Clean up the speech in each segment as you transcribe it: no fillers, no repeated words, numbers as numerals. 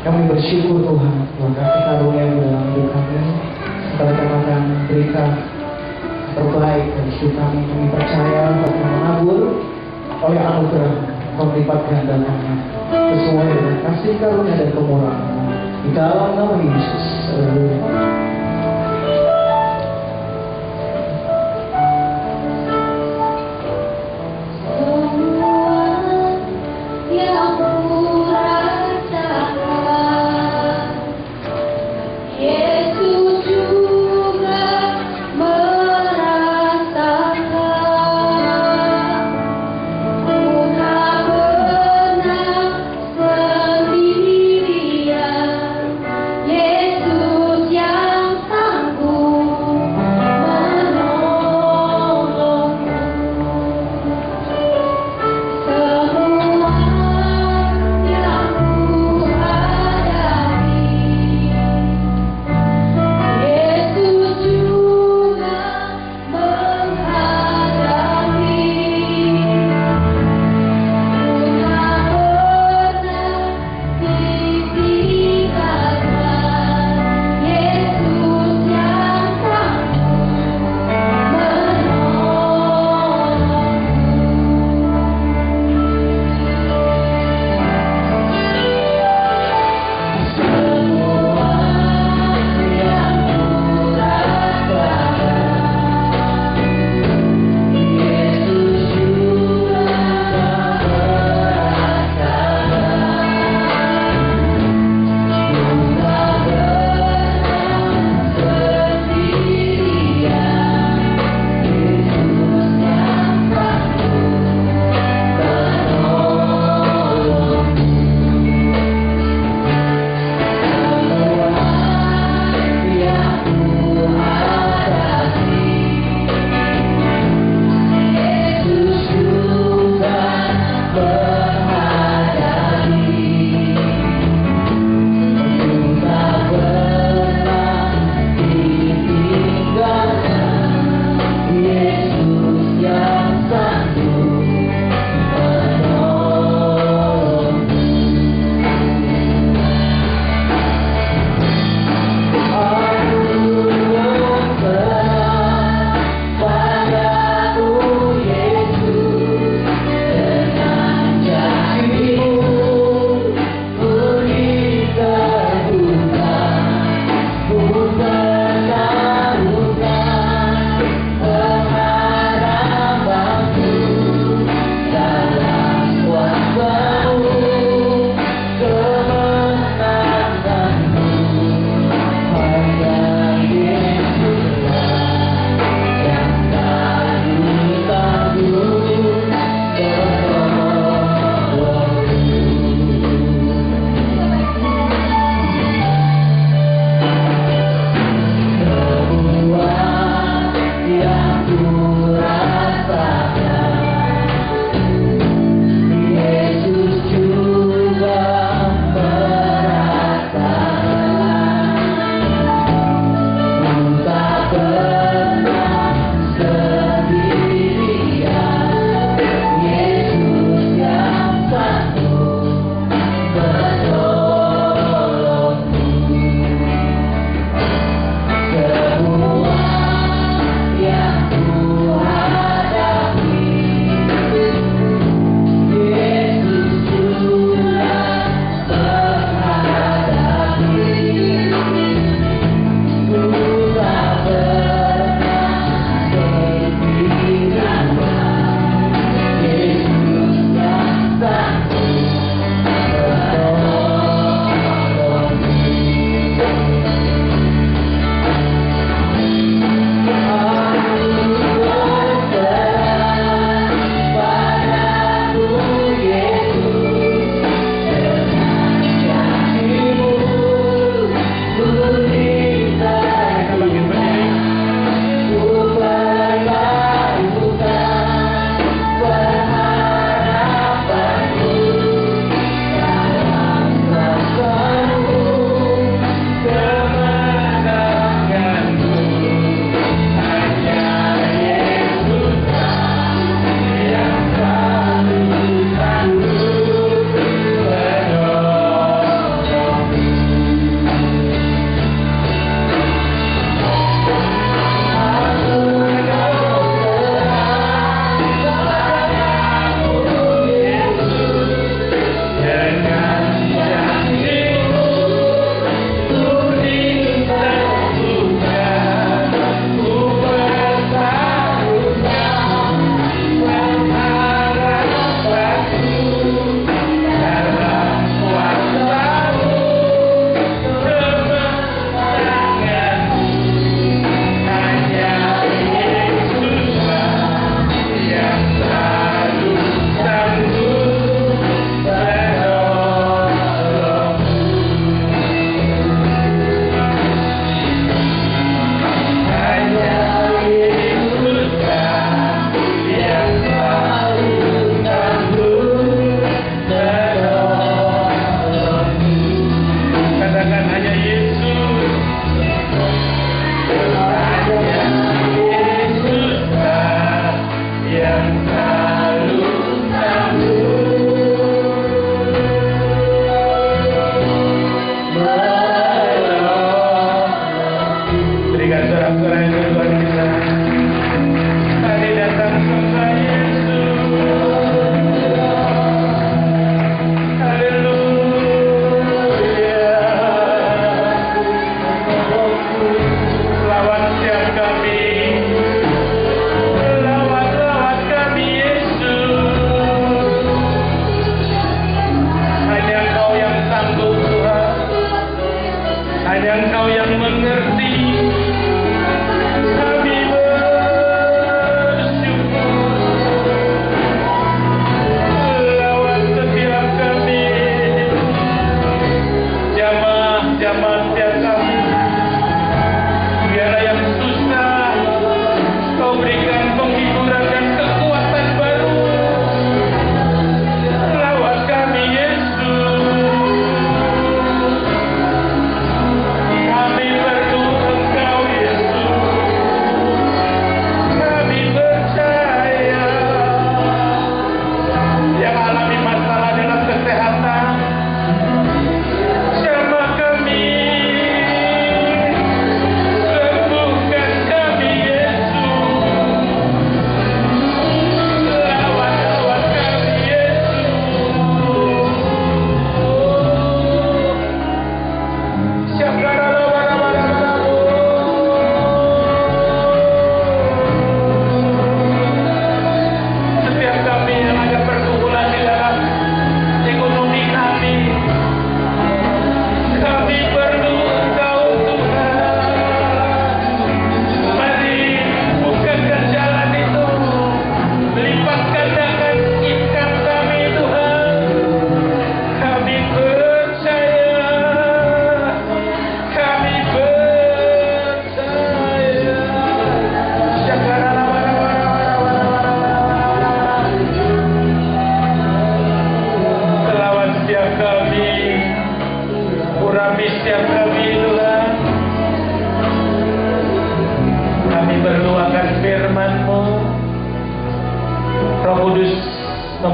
Kami bersyukur Tuhan, Tuhan kasih karunia-Mu dalam hidup kami. Setelah kami akan berita terbaik dari hidup kami, kami percaya bahwa menabur oleh anugerah melipat gandakannya sesuai dengan kasih karunia dan kemurahan di dalam nama Yesus. Haleluya. Yesus yang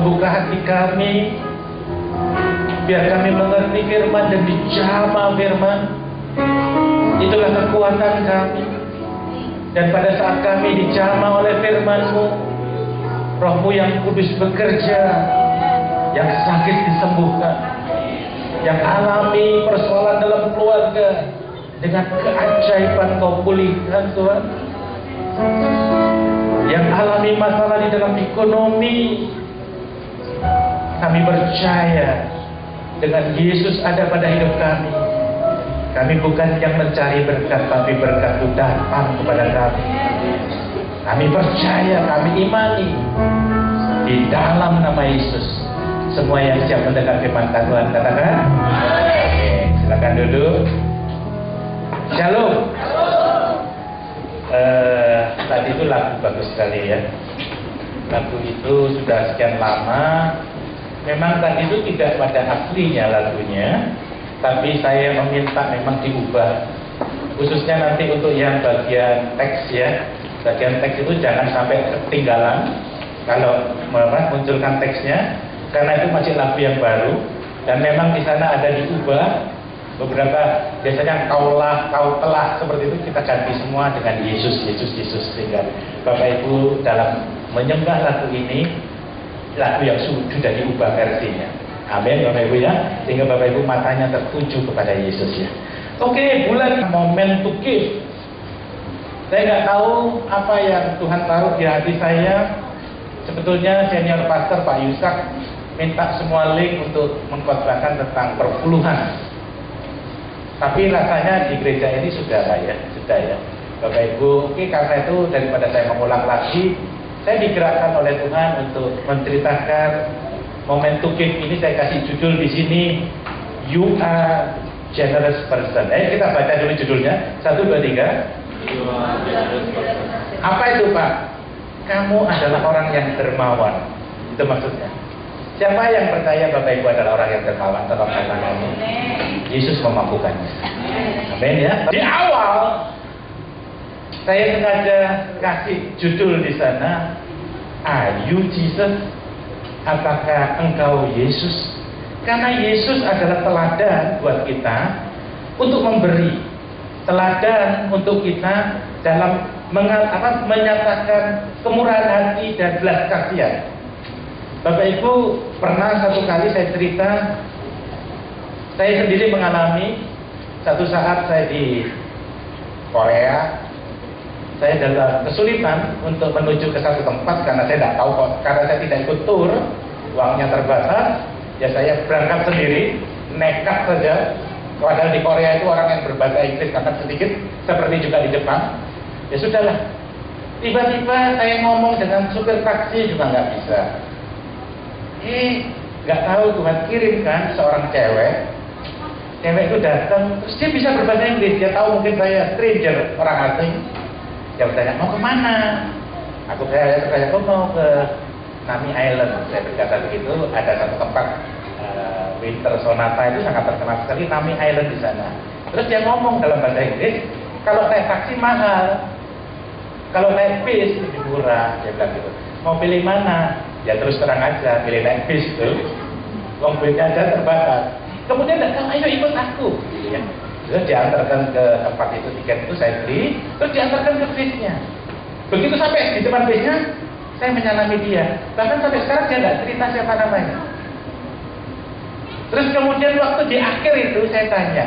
membuka hati kami, biar kami mengerti firman dan dijamah firman. Itulah kekuatan kami. Dan pada saat kami dijamah oleh firman-Mu, Roh-Mu yang kudus bekerja, yang sakit disembuhkan, yang alami persoalan dalam keluarga, dengan keajaiban Kau pulihkan Tuhan. Yang alami masalah di dalam ekonomi, kami percaya dengan Yesus ada pada hidup kami. Kami bukan yang mencari berkat, tapi berkat itu datang kepada kami. Kami percaya, kami imani di dalam nama Yesus. Semua yang siap mendengar firman Tuhan katakan. Oke, silakan duduk. Shalom. Tadi itu lagu bagus sekali ya. Lagu itu sudah sekian lama. Memang tadi itu tidak pada aslinya lagunya, tapi saya meminta memang diubah. Khususnya nanti untuk yang bagian teks ya. Bagian teks itu jangan sampai ketinggalan kalau munculkan teksnya, karena itu masih lagu yang baru dan memang di sana ada diubah beberapa. Biasanya kau telah seperti itu kita ganti semua dengan Yesus sehingga Bapak Ibu dalam menyembah lagu ini, lagu yang sudah diubah versinya. Amin Bapak Ibu ya, sehingga Bapak Ibu matanya tertuju kepada Yesus ya. Oke, bulan momen to give. Saya nggak tahu apa yang Tuhan taruh di hati saya. Sebetulnya senior pastor Pak Yusak minta semua link untuk mengkhotbahkan tentang perpuluhan. Tapi rasanya di gereja ini sudah ya. Bapak Ibu, oke, karena itu daripada saya mengulang lagi, saya digerakkan oleh Tuhan untuk menceritakan momen to give ini. Saya kasih judul di sini, You Are Generous Person. Kita baca dulu judulnya. 1, 2, 3. Apa itu Pak? Kamu adalah orang yang dermawan. Itu maksudnya. Siapa yang percaya Bapak Ibu adalah orang yang dermawan? Tolong katakan amin. Yesus memampukannya. Amin ya. Di awal saya sengaja kasih judul di sana, Are you Jesus? Apakah engkau Yesus? Karena Yesus adalah teladan buat kita untuk memberi. Teladan untuk kita dalam menyatakan kemurahan hati dan belas kasihan. Bapak Ibu, pernah satu kali saya cerita, saya sendiri mengalami satu saat saya di Korea. Saya dalam kesulitan untuk menuju ke satu tempat karena saya tidak tahu kok, karena saya tidak ikut tur, uangnya terbatas, ya saya berangkat sendiri, nekat saja. Padahal di Korea itu orang yang berbahasa Inggris sangat sedikit, seperti juga di Jepang. Ya sudahlah. Tiba-tiba saya ngomong dengan supir taksi juga nggak bisa. Nggak tahu Tuhan kirimkan seorang cewek. Cewek itu datang, terus dia bisa berbahasa Inggris. Dia tahu mungkin saya stranger, orang asing. Dia bertanya, mau kemana? Aku bertanya, kok mau ke Nami Island. Saya berkata begitu, ada satu tempat Winter Sonata itu sangat terkenal sekali, Nami Island di sana. Terus dia ngomong dalam bahasa Inggris, kalau naik taksi mahal, kalau naik bis lebih murah. Dia bilang gitu. Mau pilih mana? Ya terus terang aja, pilih naik bis tuh. Uang duitnya aja terbatas. Kemudian datang, ayo ikut aku. Ya. Terus diantarkan ke tempat itu, tiket itu saya beli, terus diantarkan ke bisnya. Begitu sampai di depan bisnya, saya menyalami dia. Bahkan sampai sekarang dia nggak cerita siapa namanya. Terus kemudian waktu di akhir itu saya tanya,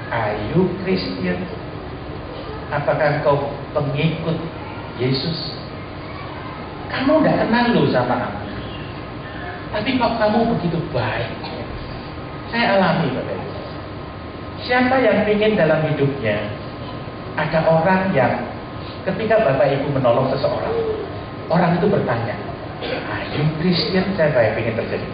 Are you Christian? Apakah kau pengikut Yesus? Kamu tidak kenal loh sama aku, tapi kok kamu begitu baik. Saya alami Bapak Ibu. Siapa yang ingin dalam hidupnya ada orang yang ketika Bapak Ibu menolong seseorang, orang itu bertanya, Are you Christian? Siapa yang ingin terjadi?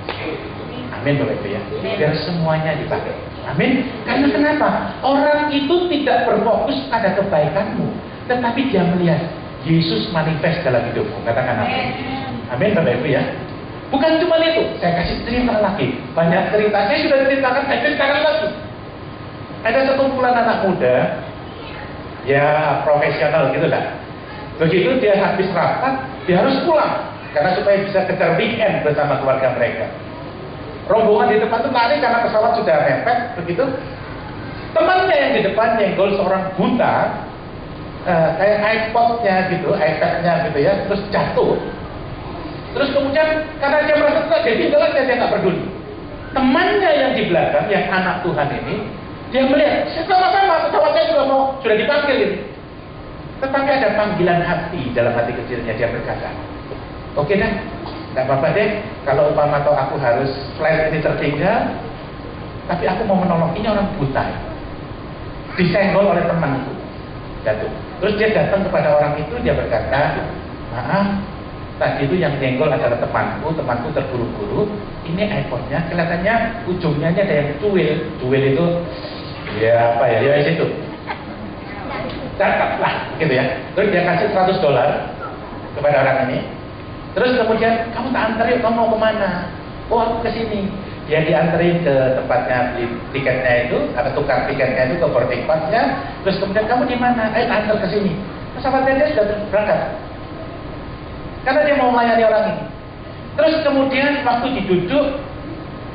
Amin Bapak Ibu ya. Biar semuanya dipakai. Amin. Karena kenapa? Orang itu tidak berfokus pada kebaikanmu, tetapi dia melihat Yesus manifest dalam hidupmu. Katakan amin. Amin Bapak Ibu ya. Bukan cuma itu, saya kasih cerita lagi. Banyak cerita, saya sudah ceritakan, saya ceritakan lagi. Ada sekumpulan anak muda, ya profesional gitu lah. Begitu dia habis rapat, dia harus pulang. karena supaya bisa kejar weekend bersama keluarga mereka. Rombongan di depan tuh lari karena pesawat sudah mepet, begitu. Temannya yang di depan nyenggol seorang buta, kayak iPod-nya gitu, iPad-nya gitu ya, terus jatuh. Terus kemudian karena dia merasa dia tinggal aja, dia nggak peduli. Temannya yang di belakang, yang anak Tuhan ini, dia melihat, sama-sama pesawatnya juga sudah dipanggil ini. Tetapi ada panggilan hati dalam hati kecilnya, dia berkata, oke dah, nggak apa-apa deh, kalau umpama atau aku harus flight ini tertinggal, tapi aku mau menolong, ini orang buta, disenggol oleh temanku, jatuh. Terus dia datang kepada orang itu, dia berkata, maaf, tadi itu yang senggol adalah temanku terburu-buru, ini iPhone-nya, kelihatannya ujungnya ada yang cuil itu, ya apa ya, ya itu. Catat lah, gitu ya. Terus dia kasih $100 kepada orang ini. Terus kemudian, kamu tak anterin, kamu mau kemana? Oh, aku ke sini. Dia dianterin ke tempatnya beli tiketnya itu, atau tukar tiketnya itu ke boarding pass-nya. Terus kemudian, kamu di mana? Ayo antar ke sini. Pesawatnya dia sudah berangkat. Karena dia mau melayani orang ini. Terus kemudian waktu diduduk,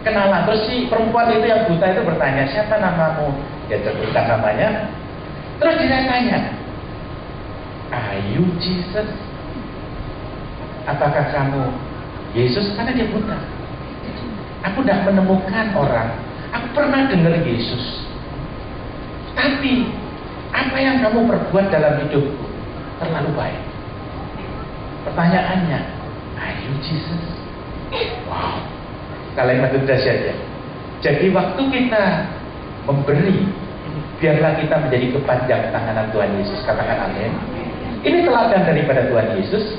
kenalan. Terus si perempuan itu yang buta itu bertanya, siapa namamu? Dia sebutkan namanya. Terus dia tanya, are you Jesus? Apakah kamu Yesus? Karena dia buta. Aku tidak menemukan orang. Aku pernah dengar Yesus. Tapi apa yang kamu perbuat dalam hidupku terlalu baik. Pertanyaannya, are you Jesus? Wow, kalimat itu dahsyat ya. Jadi waktu kita memberi, biarlah kita menjadi kepanjang tanganan Tuhan Yesus. Katakan amin. Ini teladan daripada Tuhan Yesus.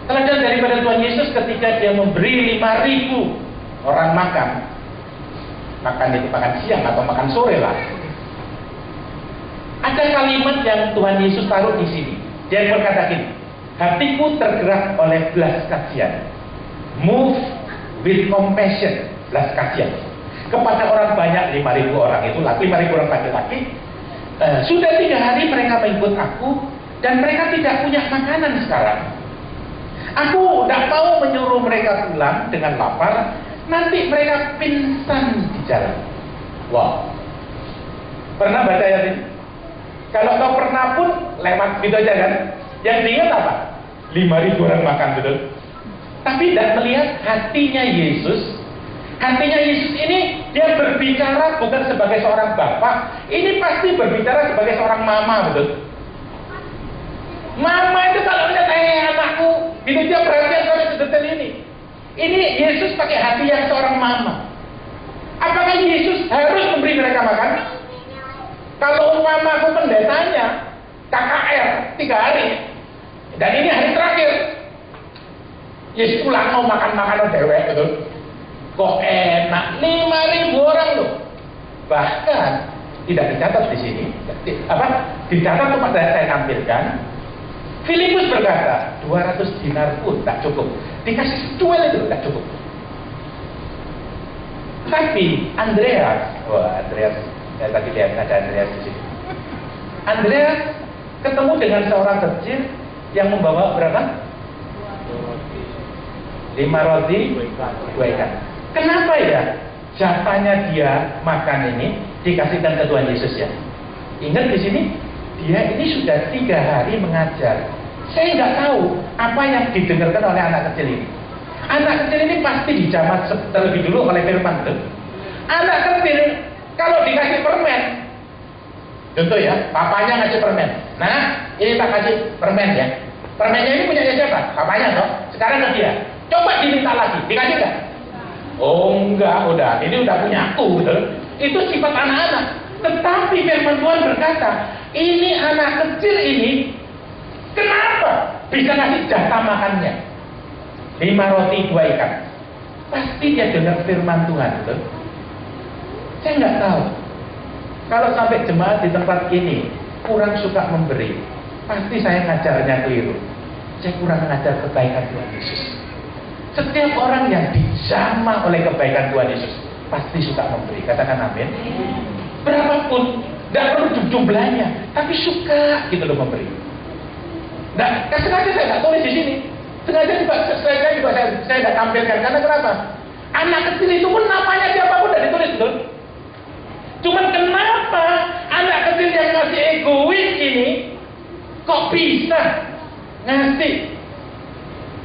Teladan daripada Tuhan Yesus ketika dia memberi 5.000 orang makan. Makan itu makan siang atau makan sore lah. Ada kalimat yang Tuhan Yesus taruh di sini. Dia berkata gini, hatiku tergerak oleh belas kasihan. Move with compassion, belas kasihan. Kepada orang banyak, 5.000 orang itu, 5.000 orang laki-laki. Sudah 3 hari mereka mengikut aku, dan mereka tidak punya makanan sekarang. Aku tidak mau menyuruh mereka pulang dengan lapar, nanti mereka pingsan di jalan. Wow. Pernah baca ayat ini? Kalau kau pernah pun, lewat gitu aja kan. Yang diingat apa? 5.000 orang makan, betul? Tapi tidak melihat hatinya Yesus. Hatinya Yesus ini, dia berbicara bukan sebagai seorang bapak, ini pasti berbicara sebagai seorang mama, betul? Mama itu kalau lihat, anakku, itu dia perhatian sampai sedetail ini. Ini Yesus pakai hati yang seorang mama. Apakah Yesus harus memberi mereka makan? Kalau mama aku pendetanya, KKR 3 hari, dan ini hari terakhir, Yesus pulang mau makan-makan dewek, betul? Kok enak, 5.000 orang loh. Bahkan tidak dicatat di sini. Dicatat cuma saya tampilkan. Filipus berkata, 200 dinar pun tak cukup. Dikasih cuel itu tak cukup. Tapi Andreas, saya tadi lihat ada Andreas di sini. Andreas ketemu dengan seorang kecil yang membawa berapa? 5 roti, 2 ikan. Kenapa ya jatahnya dia makan ini dikasihkan ke Tuhan Yesus ya? Ingat di sini dia ini sudah 3 hari mengajar. Saya nggak tahu apa yang didengarkan oleh anak kecil ini. Anak kecil ini pasti dijamat terlebih dulu oleh firman itu. Anak kecil kalau dikasih permen, contoh ya, papanya ngasih permen. Nah, ini tak kasih permen ya. Permennya ini punya siapa? Papanya toh. Sekarang ke dia. Coba diminta lagi, dikasih nggak? Oh enggak, udah, ini udah punya aku, betul? Itu sifat anak-anak. Tetapi firman Tuhan berkata, ini anak kecil ini, kenapa bisa ngasih jatah makannya? 5 roti 2 ikan. Pasti dia dengar firman Tuhan, betul? Saya nggak tahu. Kalau sampai jemaat di tempat ini kurang suka memberi, pasti saya ngajarnya keliru. Saya kurang mengajar kebaikan Tuhan Yesus. Setiap orang yang dijamah oleh kebaikan Tuhan Yesus pasti suka memberi. Katakan amin. Berapapun, tidak perlu jumlahnya, tapi suka gitu loh memberi. Nah, sengaja saya nggak tulis di sini. Sengaja juga saya tidak tampilkan. Karena kenapa? Anak kecil itu pun namanya siapapun tidak ditulis, betul? Cuman kenapa anak kecil yang masih egois ini kok bisa ngasih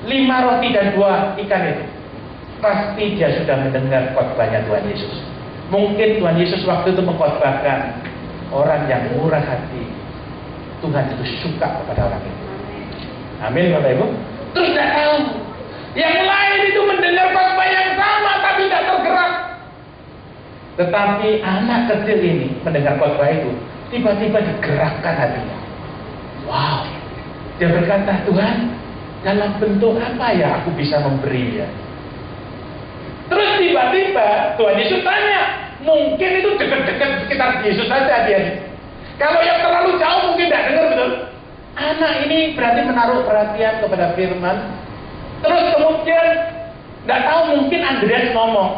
5 roti dan 2 ikan itu? Pasti dia sudah mendengar khotbahnya Tuhan Yesus. Mungkin Tuhan Yesus waktu itu mengkhotbahkan orang yang murah hati. Tuhan itu suka kepada orang itu. Amin, Bapak Ibu. Terus tidak tahu. Yang lain itu mendengar khotbah yang sama tapi tidak tergerak. Tetapi anak kecil ini mendengar khotbah itu, tiba-tiba digerakkan hatinya. Wow. Dia berkata, Tuhan, dalam bentuk apa ya aku bisa memberi ya? Terus tiba-tiba Tuhan Yesus tanya, mungkin itu dekat-dekat sekitar Yesus saja dia. Kalau yang terlalu jauh mungkin tidak dengar, betul? Anak ini berarti menaruh perhatian kepada firman. Terus kemudian tidak tahu, mungkin Andreas ngomong,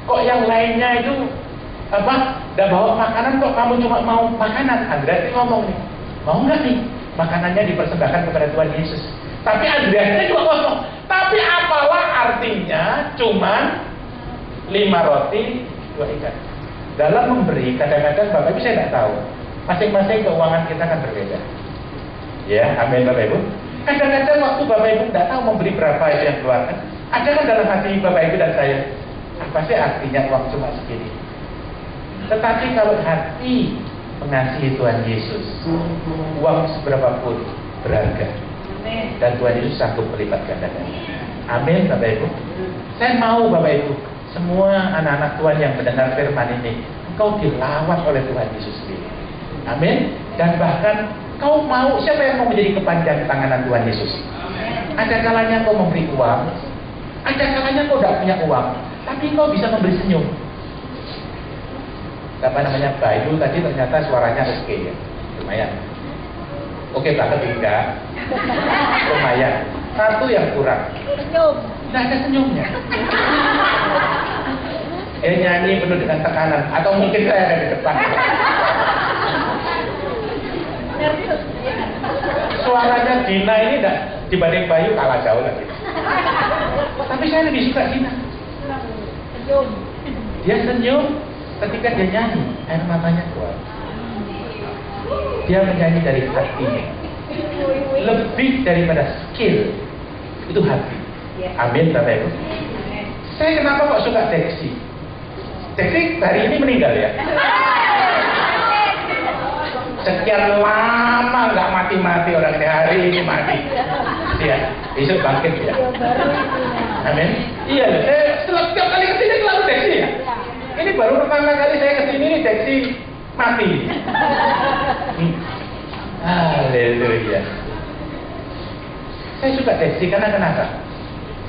kok yang lainnya itu tidak bawa makanan, kok kamu cuma mau makanan? Andreas ngomong nih, mau nggak nih makanannya dipersembahkan kepada Tuhan Yesus? Tapi Andreasnya juga ngomong, tapi apalah artinya cuman 5 roti 2 ikan. Dalam memberi, kadang-kadang Bapak Ibu saya tidak tahu, masing-masing keuangan kita kan berbeda. Ya, amin Bapak Ibu. Kadang-kadang waktu Bapak Ibu tidak tahu memberi berapa itu yang keluarkan, ada kan dalam hati Bapak Ibu dan saya, apa sih artinya uang cuma segini? Tetapi kalau hati mengasihi Tuhan Yesus, uang seberapapun berharga. Dan Tuhan Yesus sanggup melipat gandakan. Amin Bapak Ibu. Saya mau Bapak Ibu, semua anak-anak Tuhan yang mendengar firman ini, engkau dilawat oleh Tuhan Yesus sendiri. Amin. Dan bahkan kau mau, siapa yang mau menjadi kepanjang tanganan Tuhan Yesus? Ada kalanya kau memberi uang, ada kalanya kau tidak punya uang, tapi kau bisa memberi senyum. Apa namanya, Bayu tadi ternyata suaranya oke ya, lumayan. Oke banget enggak? Lumayan. Satu yang kurang, senyum. Tidak ada senyumnya. Dia nyanyi penuh dengan tekanan, atau mungkin saya ada di depan. Suaranya Dina ini dibanding Bayu kalah jauh lagi. Tapi saya lebih suka Dina. Senyum. Dia senyum ketika dia nyanyi, air matanya keluar. Dia menyanyi dari hatinya. Lebih daripada skill, itu hati. Amin Bapak Ibu. Saya kenapa kok suka Deksi? Deksi hari ini meninggal ya. Sekian lama nggak mati-mati orang ini, hari ini mati. Iya, besok bangkit ya. Amin. Iya, setiap kali kesini selalu Deksi ya. Ini baru pertama kali saya kesini ini Deksi mati. Haleluya. Saya suka Deksi karena kenapa?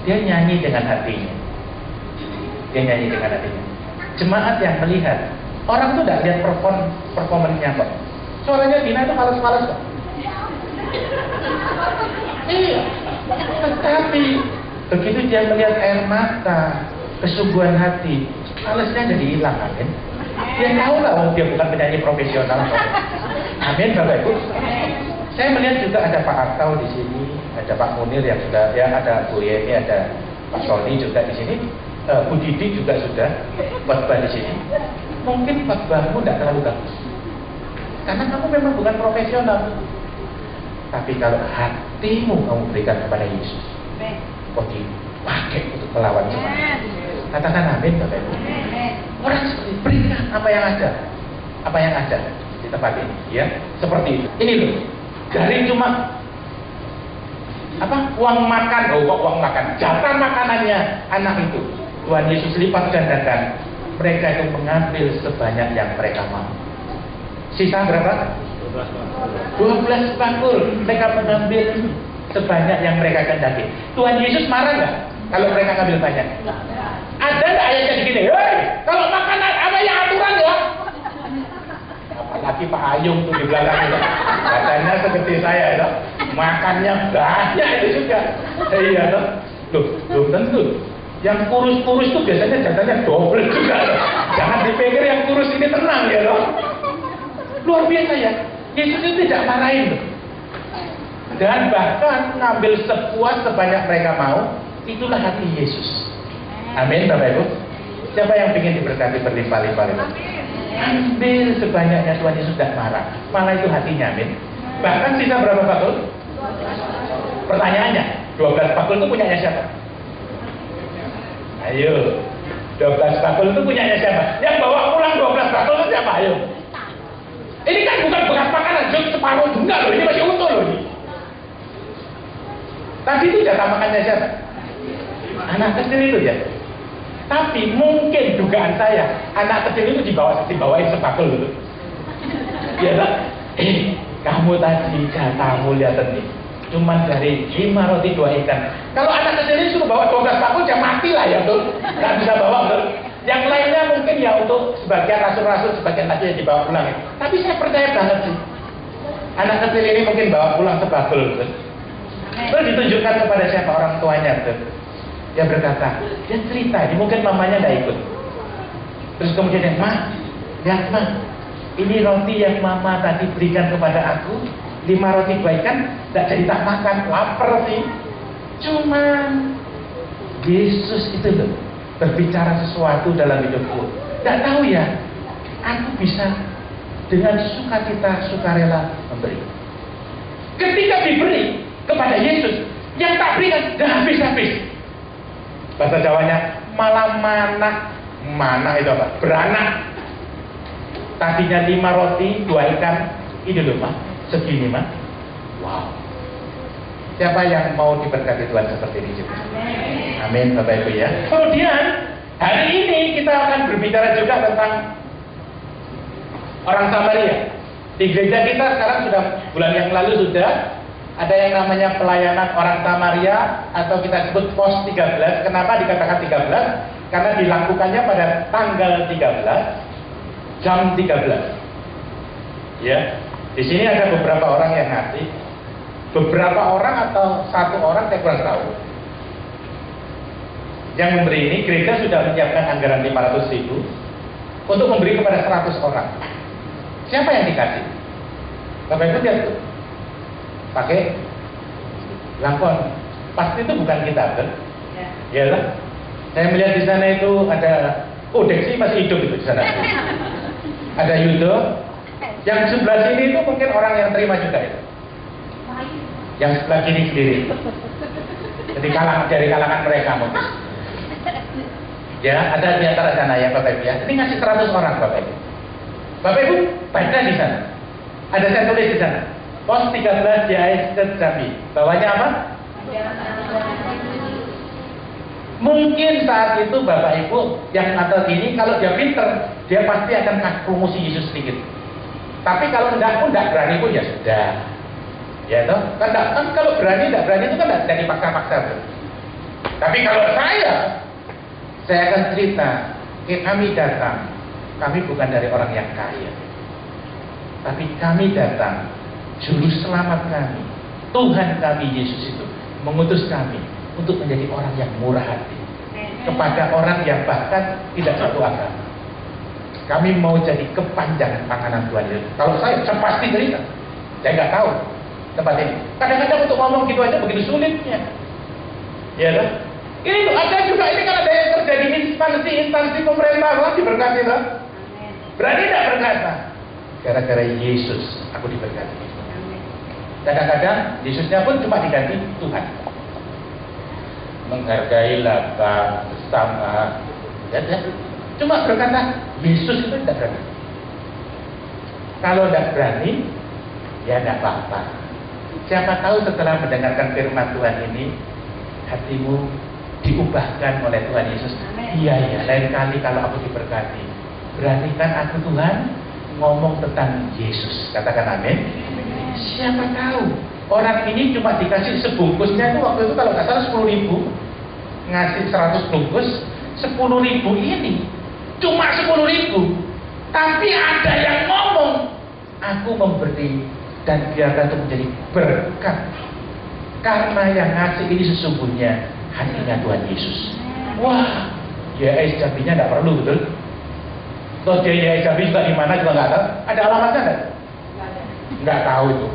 Dia nyanyi dengan hatinya. Dia nyanyi dengan hatinya. Jemaat yang melihat, orang itu tidak lihat performanya kok. Suaranya Dina itu males-males kok. Iya. Tetapi begitu dia melihat air mata, kesungguhan hati, malesnya jadi hilang, amin. Dia tahu lah, dia bukan penyanyi profesional. Amin, Bapak Ibu. Saya melihat juga ada Pak Artau di sini, ada Pak Munir yang sudah, ya ada Bu Yeni, ada Pak Sony juga di sini, Bu Didi juga sudah khotbah di sini. Mungkin khotbahmu tidak terlalu bagus, karena kamu memang bukan profesional. Tapi kalau hatimu kamu berikan kepada Yesus, kok dipakai untuk melawan jemaat. Katakan amin, Bapak Ibu. Orang seperti berikan apa yang ada di tempat ini, ya seperti itu. Ini loh, dari cuma uang makan, kok uang makan, jatah makanannya anak itu, Tuhan Yesus lipat gandakan. Mereka itu mengambil sebanyak yang mereka mau. Sisa berapa? 12 bakul. Mereka mengambil sebanyak yang mereka kehendaki. Tuhan Yesus marah nggak kalau mereka ngambil banyak? Ada nggak ayatnya begini? Hei, kalau makanan apa yang aturan ya? Apalagi Pak Ayung tuh di belakang itu, katanya segede saya ya, makannya banyak itu juga. Iya toh, belum tentu. Yang kurus-kurus itu biasanya jatahnya double juga loh. Jangan dipikir yang kurus ini tenang ya loh. Luar biasa ya. Yesus itu tidak marahin loh. dan bahkan mengambil sepuas sebanyak mereka mau. Itulah hati Yesus. Amin, Bapak Ibu. Siapa yang ingin diberkati berlimpah-limpah? Ambil sebanyaknya, Tuhan Yesus tidak marah. Malah itu hatinya, amin. Bahkan sisa berapa bakul? Pertanyaannya, 12 bakul itu punyanya siapa? Ayo, 12 bakul itu punyanya siapa? Yang bawa pulang 12 bakul itu siapa? Ayo. Ini kan bukan bekas makanan, separuh enggak loh, ini masih utuh loh. Tadi itu jatah makannya siapa? Anak kecil itu ya. Tapi mungkin dugaan saya, anak kecil itu dibawain sebakul dulu. Ya tak? Kamu tadi jatahmu lihat nih, cuman dari 5 roti 2 ikan. Kalau anak kecil ini suruh bawa 12 bakul, ya mati lah ya tuh. Nggak bisa bawa tuh. Yang lainnya mungkin ya untuk sebagian rasul-rasul, sebagian lagi yang dibawa pulang. Tapi saya percaya banget sih, anak kecil ini mungkin bawa pulang sebakul tuh. Terus ditunjukkan kepada siapa? Orang tuanya tuh. Dia berkata, dia cerita, ini mungkin mamanya nggak ikut. Terus kemudian dia, "Ma, lihat Ma, ini roti yang mama tadi berikan kepada aku, 5 roti 2 ikan, nggak jadi tak makan, lapar sih. Cuman Yesus itu loh, berbicara sesuatu dalam hidupku. Nggak tahu ya, aku bisa dengan sukacita, sukarela memberi." Ketika diberi kepada Yesus, yang tak berikan, dah habis-habis. Bahasa Jawanya malah mana itu apa? Beranak. Tadinya 5 roti 2 ikan, ini loh Mas, segini Mas. Wow. Siapa yang mau diberkati Tuhan seperti ini juga? Amin, Bapak Ibu ya. Kemudian hari ini kita akan berbicara juga tentang orang Samaria. Di gereja kita sekarang sudah bulan yang lalu sudah ada yang namanya pelayanan orang Samaria atau kita sebut pos 13. Kenapa dikatakan 13? Karena dilakukannya pada tanggal 13 jam 13. Ya, di sini ada beberapa orang yang ngasih, beberapa orang atau satu orang saya kurang tahu. Yang memberi ini gereja sudah menyiapkan anggaran 500.000 untuk memberi kepada 100 orang. Siapa yang dikasih? Bapak Ibu lihat tuh. Pakai lakon, pasti itu bukan kita kan? Ya lah. Saya melihat di sana itu ada Dexy masih hidup itu di sana. Ada Yudo. Yang sebelah sini itu mungkin orang yang terima juga itu. Yang sebelah kiri sendiri. Jadi dari kalangan mereka mungkin. Ya, ada di antara sana ya Bapak Ibu ya. Ini ngasih 100 orang Bapak Ibu. Bapak Ibu baca di sana. Ada saya tulis di sana. Pos 13 JAS Jambi. Bawahnya apa? Mungkin saat itu Bapak Ibu yang nonton ini, kalau dia pinter, dia pasti akan kasih promosi Yesus sedikit. Tapi kalau enggak pun enggak berani pun ya sudah. Ya toh? Kan kalau berani enggak berani itu kan enggak jadi paksa-paksa. Tapi kalau saya akan cerita, kami datang, kami bukan dari orang yang kaya. Tapi kami datang, Juru Selamat kami, Tuhan kami Yesus itu mengutus kami untuk menjadi orang yang murah hati kepada orang yang bahkan tidak satu agama. Kami mau jadi kepanjangan tangan Tuhan Yesus. Kalau saya pasti cerita, saya nggak tahu tempat ini. Kadang-kadang untuk ngomong gitu aja begitu sulitnya. Ya kan? Ini tuh ada juga, ini kan ada yang kerja di instansi pemerintah, Allah diberkati lah. Berani tidak berkata, gara-gara Yesus aku diberkati. Kadang-kadang Yesusnya pun cuma diganti Tuhan. Menghargai laba bersama. Ya. Cuma berkata Yesus itu tidak berani. Kalau tidak berani, ya tidak apa-apa. Siapa tahu setelah mendengarkan firman Tuhan ini, hatimu diubahkan oleh Tuhan Yesus. Iya ya, lain kali kalau aku diberkati, beranikan aku Tuhan ngomong tentang Yesus. Katakan amin. Siapa tahu orang ini cuma dikasih sebungkusnya itu waktu itu kalau nggak salah 10.000, ngasih 100 bungkus 10.000 ini cuma 10.000, tapi ada yang ngomong aku memberi dan biarkan itu menjadi berkat karena yang ngasih ini sesungguhnya hatinya Tuhan Yesus. Wah, YAS Jambinya nggak perlu betul. Toh YAS Jambi juga di mana juga nggak tahu. Ada alamatnya nggak? Nggak tahu itu.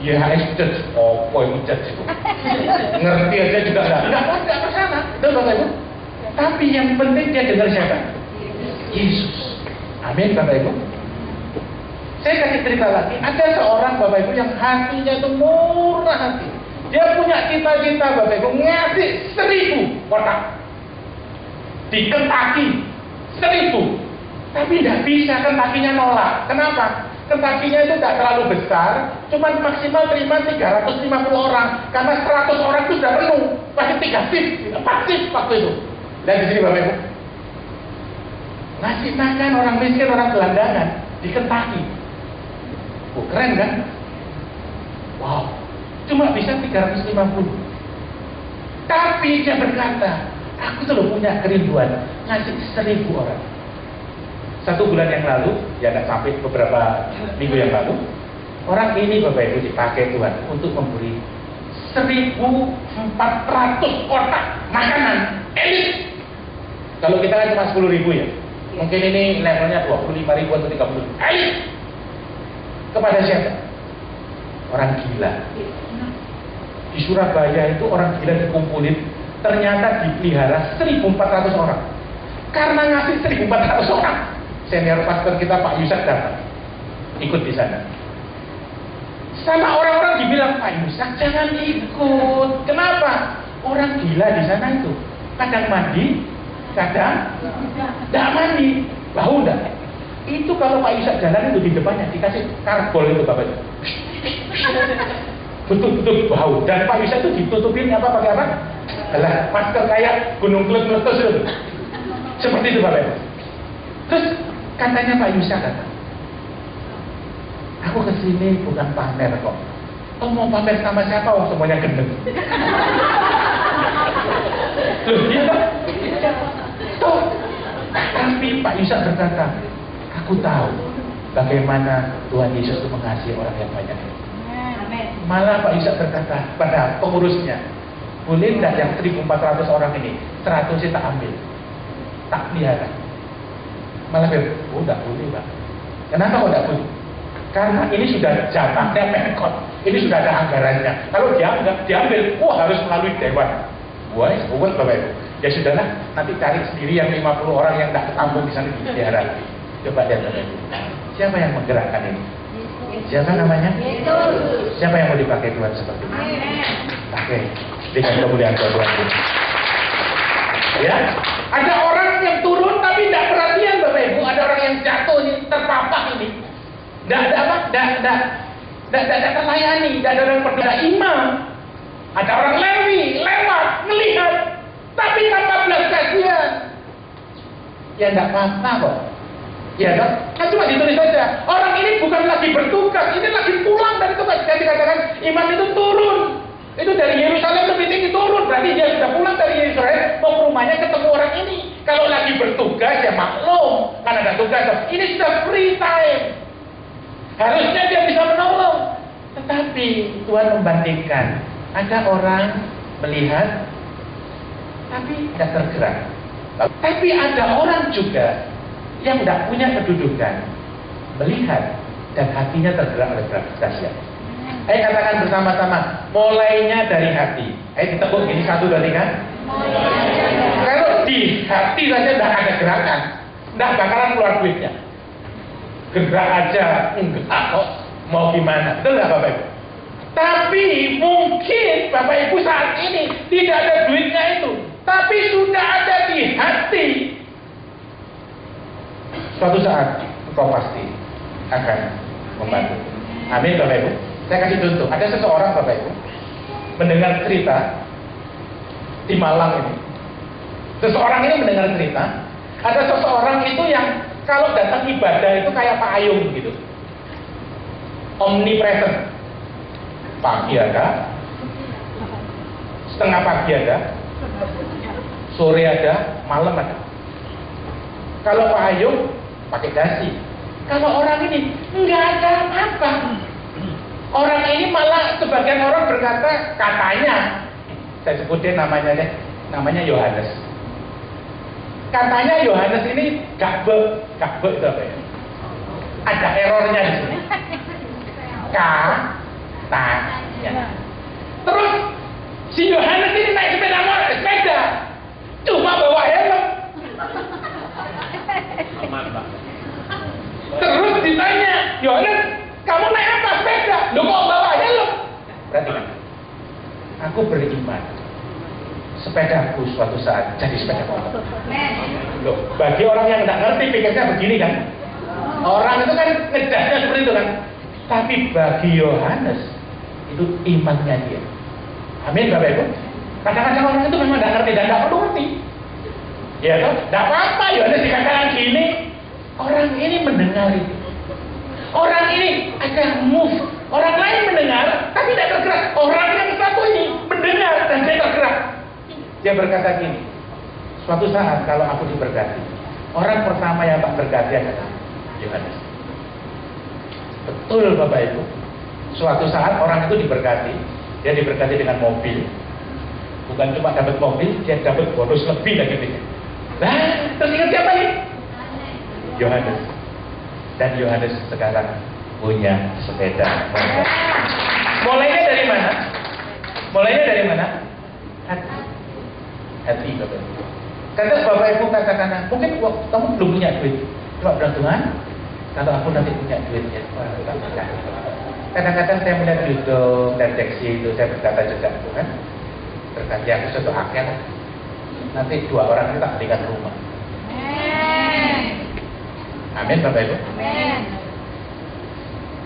YHS Church, yang Church itu ngerti aja juga nggak masalah, betul Bapak Ibu. Tapi yang penting dia dengar siapa? Yesus. Amin Bapak Ibu. Saya kasih cerita lagi, ada seorang Bapak Ibu yang hatinya itu murah hati. Dia punya cita-cita Bapak Ibu ngasih 1000 kotak di Kentucky, 1000. Tapi tidak bisa, Kentucky-nya nolak. Kenapa? Kentucky-nya itu tidak terlalu besar, cuma maksimal terima 350 orang. Karena 100 orang itu sudah penuh, pasti 3 shift, 4 shift waktu itu. Dan di sini Bapak Ibu, ngasih makan orang miskin, orang gelandangan di Kentucky. Oh, keren kan? Wow, cuma bisa 350. Tapi dia berkata, aku selalu punya kerinduan ngasih 1000 orang. 1 bulan yang lalu, ya nggak sampai beberapa minggu yang lalu, orang ini Bapak Ibu dipakai Tuhan untuk memberi 1.400 kotak makanan elit. Kalau kita kan cuma 10.000 ya, mungkin ini levelnya 25.000 atau 30.000 elit. Kepada siapa? Orang gila. Di Surabaya itu orang gila dikumpulin, ternyata dipelihara 1.400 orang. Karena ngasih 1.400 orang, senior pastor kita Pak Yusak datang ikut di sana. Sama orang-orang dibilang, Pak Yusak jangan ikut. Kenapa? Orang gila di sana itu kadang mandi, kadang tidak mandi, bau enggak? Itu kalau Pak Yusak jalan itu di depannya dikasih karbol itu Bapak. Betul-betul bau. Dan Pak Yusak itu ditutupin apa pakai apa? Alah, masker kayak gunung meletus itu. Seperti itu Bapak. Terus katanya Pak Yusak kata, aku kesini bukan pamer kok. Oh, mau pamer sama siapa? Oh, semuanya gendeng. Loh, iya kan? Tuh. Tapi Pak Yusak berkata, aku tahu bagaimana Tuhan Yesus itu mengasihi orang yang banyak. Malah Pak Yusak berkata pada pengurusnya, boleh tidak yang 1.400 orang ini 100 tak ambil, tak pelihara. Malah oh tidak boleh Pak. Kenapa kok tidak boleh? Karena ini sudah jatahnya Pemkot, ini sudah ada anggarannya. Kalau diambil, wah harus melalui dewan. Wah, buat Bapak Ibu. Ya sudahlah, nanti cari sendiri yang 50 orang yang tidak ketampung di sana dipelihara. Coba lihat Bapak Ibu. Siapa yang menggerakkan ini? Siapa namanya? Siapa yang mau dipakai Tuhan seperti ini? Oke, dengan kemuliaan Tuhan. Ya, ada orang yang turun tapi tidak perhatian Bapak Ibu. Ada orang yang jatuh ini, terpapak ini. Tidak ada apa? Tidak terlayani. Tidak ada orang peduli imam. Ada orang Lewi lewat melihat, tapi tanpa belas kasihan. Ya tidak apa-apa kok. Ya kan cuma ditulis saja. Orang ini bukan lagi bertugas, ini lagi pulang dari tugas. Jadi dikatakan imam itu turun. Itu dari Yerusalem lebih tinggi turun. Berarti dia sudah pulang dari Yerusalem, mau ke rumahnya ketemu orang ini. Kalau lagi bertugas ya maklum, kan ada tugas. Ini sudah free time. Harusnya dia bisa menolong. Tetapi Tuhan membandingkan. Ada orang melihat, tapi tidak tergerak. Tapi ada orang juga yang tidak punya kedudukan, melihat dan hatinya tergerak oleh kasihan. Ayo katakan bersama-sama, mulainya dari hati. Ayo ditepuk gini 1, 2, 3. Kalau di hati saja tidak ada gerakan, tidak bakalan keluar duitnya. Gerak aja enggak kok, mau gimana? Betul nggak Bapak Ibu? Tapi mungkin Bapak Ibu saat ini tidak ada duitnya itu, tapi sudah ada di hati. Suatu saat engkau pasti akan membantu. Amin Bapak Ibu. Saya kasih contoh. Ada seseorang Bapak Ibu mendengar cerita di Malang ini. Seseorang ini mendengar cerita. Ada seseorang itu yang kalau datang ibadah itu kayak Pak Ayung begitu. Omnipresent. Pagi ada, setengah pagi ada, sore ada, malam ada. Kalau Pak Ayung pakai dasi. Kalau orang ini nggak ada apa-apa. Orang ini malah sebagian orang berkata, katanya, saya sebutin namanya deh, namanya Yohanes. Katanya Yohanes ini gakbe itu apa ya? Ada errornya di sini. K tanya. Terus si Yohanes ini naik sepeda, cuma bawa helm. Terus ditanya, Yohanes, kamu naik apa sepeda? Lu kok bawa helm? Berarti aku beriman, sepedaku suatu saat jadi sepeda motor. Loh, bagi orang yang nggak ngerti pikirnya begini kan, orang itu kan ngejasnya seperti itu kan. Tapi bagi Yohanes itu imannya dia. Amin Bapak Ibu. Kadang-kadang orang itu memang nggak ngerti dan nggak perlu ngerti. Ya toh, nggak apa-apa Yohanes dikatakan gini. Orang ini mendengar itu. Orang ini akan move. Orang lain mendengar, tapi tidak tergerak. Orang yang satu ini mendengar dan dia tergerak. Dia berkata gini, suatu saat kalau aku diberkati, orang pertama yang tak berkati adalah Yohanes. Betul Bapak Ibu. Suatu saat orang itu diberkati, dia diberkati dengan mobil. Bukan cuma dapat mobil, dia dapat bonus lebih lagi. Nah, terus ingat siapa nih? Yohanes. Dan Yohanes sekarang punya sepeda motor. Mulainya dari mana? Mulainya dari mana? Hati. Hati Bapak Ibu. Kata Bapak Ibu katakan, mungkin kamu belum punya duit. Coba bilang Tuhan, kalau aku nanti punya duitnya, kadang-kadang saya melihat Yudho dan Deksi itu, saya berkata juga Tuhan, berkati aku suatu akhir, nanti dua orang kita belikan rumah. Amin Bapak Ibu. Amin.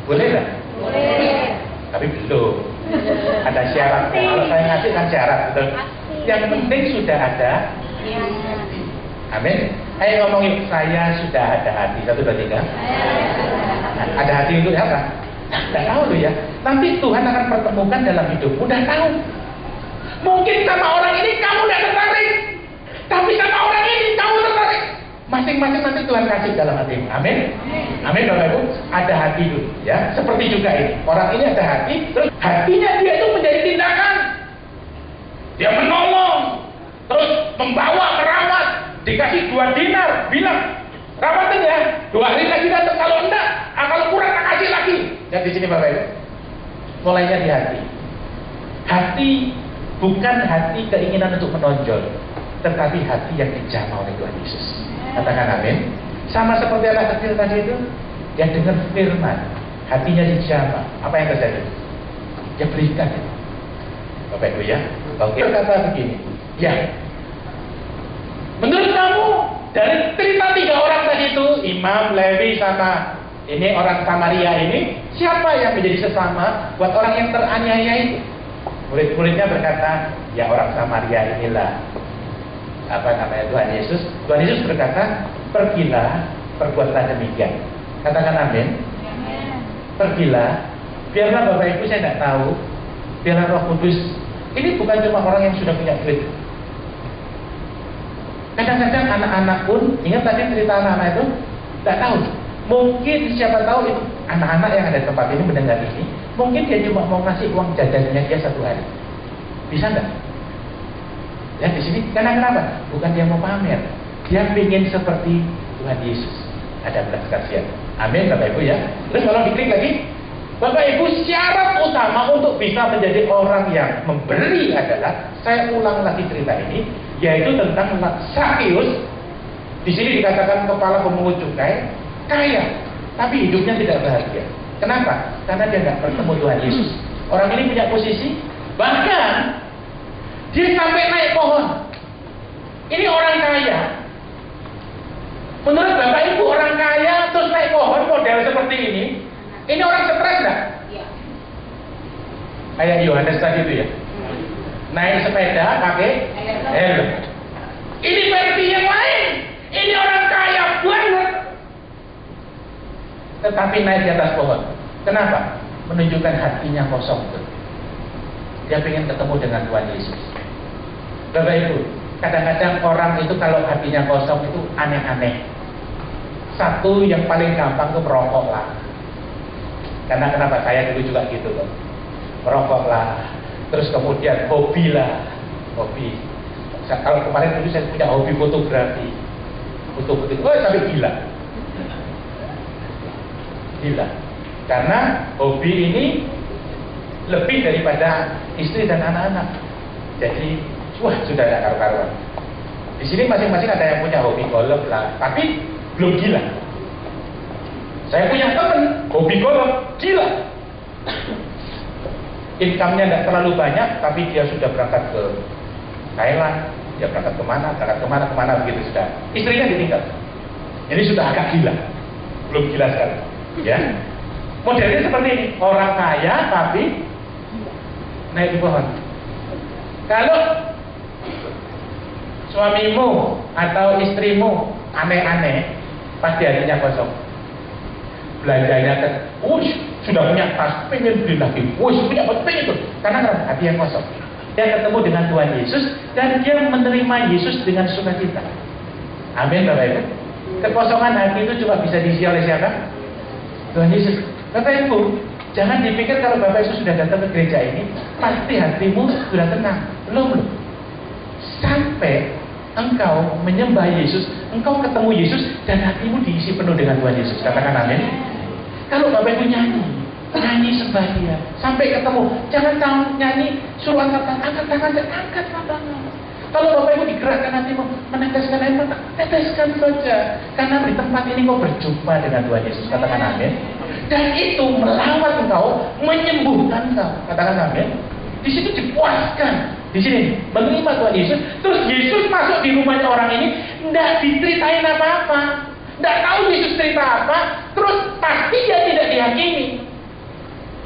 Boleh nggak? Boleh. Tapi belum. Ada syaratnya. Kalau saya ngasih kan syarat, betul. Yang penting sudah ada. Amin. Ayo ngomongin, saya sudah ada hati. 1, 2, 3. Ada hati untuk apa? Tidak tahu loh ya. Nanti Tuhan akan pertemukan dalam hidupmu. Udah tahu. Mungkin sama orang ini kamu tidak tertarik, tapi sama orang ini kamu tertarik. Masing-masing nanti Tuhan kasih dalam hatimu. Amin. Amin Bapak Ibu. Ada hati dulu ya. Seperti juga ini. Orang ini ada hati, terus hatinya dia itu menjadi tindakan. Dia menolong, terus membawa merawat, dikasih 2 dinar, bilang rawatin ya, 2 hari lagi datang, kalau enggak, kalau kurang tak kasih lagi. Ya di sini Bapak Ibu. Mulainya di hati. Hati bukan hati keinginan untuk menonjol, tetapi hati yang dijamah oleh Tuhan Yesus. Katakan amin. Sama seperti anak kecil tadi itu, yang dengar firman, hatinya dijamah. Apa yang terjadi? Dia berikan itu. Bapak Ibu ya. Oke. Berkata begini, ya. Menurut kamu dari cerita 3 orang tadi itu, Imam, Lewi, sama ini orang Samaria ini, siapa yang menjadi sesama buat orang yang teraniaya itu? Murid-muridnya berkata, ya orang Samaria inilah. Apa namanya Tuhan Yesus? Tuhan Yesus berkata, pergilah, perbuatlah demikian. Katakan amin. Pergilah, biarlah Bapak Ibu saya tidak tahu, biarlah Roh Kudus. Ini bukan cuma orang yang sudah punya duit. Kadang-kadang anak-anak pun, ingat tadi cerita anak-anak itu, tidak tahu. Mungkin siapa tahu itu anak-anak yang ada di tempat ini mendengar ini, mungkin dia cuma mau ngasih uang jajannya dia 1 hari. Bisa nggak? Ya di sini karena kenapa? Bukan dia mau pamer, dia ingin seperti Tuhan Yesus. Ada belas kasihan. Amin Bapak Ibu ya. Terus kalau diklik lagi, Bapak Ibu syarat utama untuk bisa menjadi orang yang memberi adalah, saya ulang lagi cerita ini, yaitu tentang Zakheus. Di sini dikatakan kepala pemungut cukai, kaya, tapi hidupnya tidak bahagia. Kenapa? Karena dia nggak bertemu Tuhan Yesus. Orang ini punya posisi, bahkan dia sampai naik pohon. Ini orang kaya. Menurut Bapak Ibu orang kaya terus naik pohon model seperti ini orang stres nggak? Iya. Kayak Yohanes tadi itu ya. Naik sepeda pakai helm. Ini versi yang lain. Ini orang kaya banget. Tetapi naik di atas pohon. Kenapa? Menunjukkan hatinya kosong tuh. Dia ingin ketemu dengan Tuhan Yesus. Bapak Ibu, kadang-kadang orang itu kalau hatinya kosong itu aneh-aneh. Satu yang paling gampang itu merokok lah. Karena kenapa? Saya dulu juga gitu loh. Merokok lah. Terus kemudian hobi lah. Hobi. Kalau kemarin dulu saya punya hobi fotografi. Foto-foto. Oh sampai gila. Gila. Karena hobi ini lebih daripada istri dan anak-anak. Jadi, wah sudah ada karu-karuan. Di sini masing-masing ada yang punya hobi golf lah, tapi belum gila. Saya punya teman hobi golf, gila. Income-nya tidak terlalu banyak, tapi dia sudah berangkat ke Thailand, dia berangkat kemana begitu sudah. Istrinya ditinggal. Ini sudah agak gila, belum gila sekali. Ya, modelnya seperti ini, orang kaya tapi naik di pohon. Kalau suamimu atau istrimu aneh-aneh, pasti hatinya kosong. Belanjanya kan, sudah punya tas, pengen beli lagi, punya pengen itu. Karena hati yang kosong. Dia ketemu dengan Tuhan Yesus dan dia menerima Yesus dengan sukacita. Amin, Bapak Ibu. Kekosongan hati itu cuma bisa diisi oleh siapa? Tuhan Yesus. Bapak Ibu, jangan dipikir kalau Bapak Yesus sudah datang ke gereja ini, pasti hatimu sudah tenang. Belum. Sampai engkau menyembah Yesus, engkau ketemu Yesus dan hatimu diisi penuh dengan Tuhan Yesus. Katakan amin. Kalau Bapak Ibu nyanyi sembah Dia, sampai ketemu, jangan nyanyi suruh angkat tangan. Kalau Bapak Ibu digerakkan hatimu meneteskan air mata, teteskan saja. Karena di tempat ini kau berjumpa dengan Tuhan Yesus. Katakan amin. Dan itu melawat engkau, menyembuhkan engkau. Katakan amin. Di situ dipuaskan. Di sini menerima Tuhan Yesus. Terus Yesus masuk di rumahnya orang ini, tidak diceritain apa-apa, tidak tahu Yesus cerita apa. Terus pasti dia tidak dihakimi.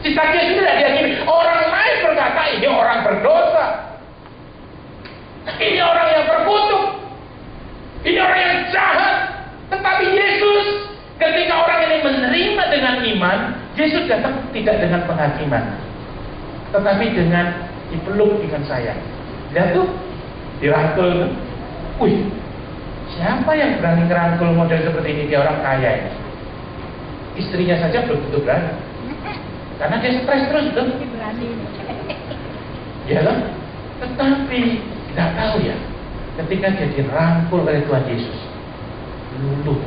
Si Sakyus tidak dihakimi. Orang lain berkata ini orang berdosa, ini orang yang terkutuk, ini orang yang jahat. Tetapi Yesus, ketika orang ini menerima dengan iman, Yesus datang tidak dengan penghakiman, tetapi dengan dipeluk dengan sayang. Lihat tuh, dirangkul. Wih, siapa yang berani ngerangkul model seperti ini? Dia orang kaya ini. Istrinya saja belum tentu berani, karena dia stres terus tuh. Ya loh. Tetapi tidak tahu ya, ketika dia dirangkul oleh Tuhan Yesus, luluh,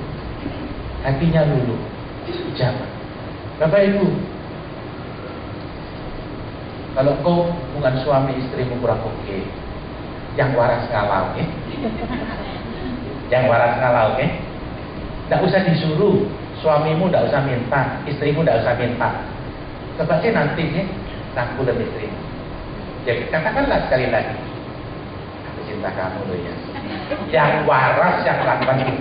hatinya luluh, dijamah. Bapak Ibu, kalau kau bukan suami istrimu kurang oke, yang waras ngalah, oke? Yang waras ngalah, oke? Tidak usah disuruh, suamimu tidak usah minta, istrimu tidak usah minta. Sebabnya nanti nih, rangkul dan istrimu. Jadi katakanlah sekali lagi, aku cinta kamu loh ya. Yang waras yang lakukan itu.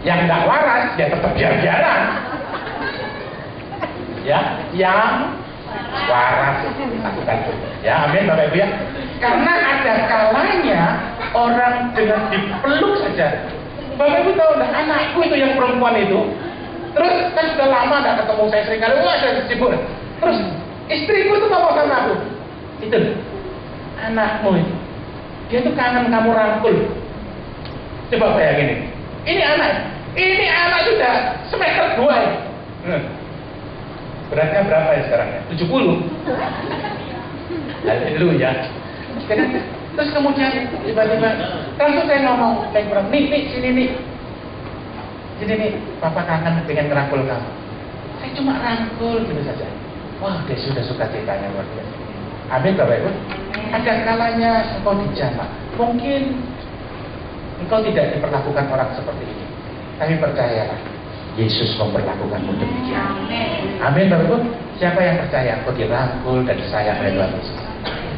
Yang tidak waras ya tetap biar-biaran. Ya, yang waras lakukan itu. Ya, amin Bapak Ibu ya. Karena ada kalanya orang dengan dipeluk saja. Bapak Ibu tahu enggak, anakku itu yang perempuan itu, terus kan sudah lama enggak ketemu saya sering kali, wah saya sibuk. Terus istriku itu ngomong sama aku, itu anakmu itu, dia tuh kangen kamu rangkul. Coba bayangin ini anak sudah semester 2 ya. Beratnya berapa ya sekarang ya? 70. Haleluya. Terus kemudian tiba-tiba langsung saya ngomong, nih sini nih, papa kangen pengen ngerangkul kamu. Saya cuma rangkul gitu saja. Wah, dia sudah suka ceritanya luar biasa. Amin Bapak Ibu. Ada kalanya engkau dijamah. Mungkin engkau tidak diperlakukan orang seperti ini, tapi percayalah, Yesus memperlakukanmu demikian. Amin Bapak Ibu. Siapa yang percaya engkau dirangkul dan disayang oleh Tuhan Yesus?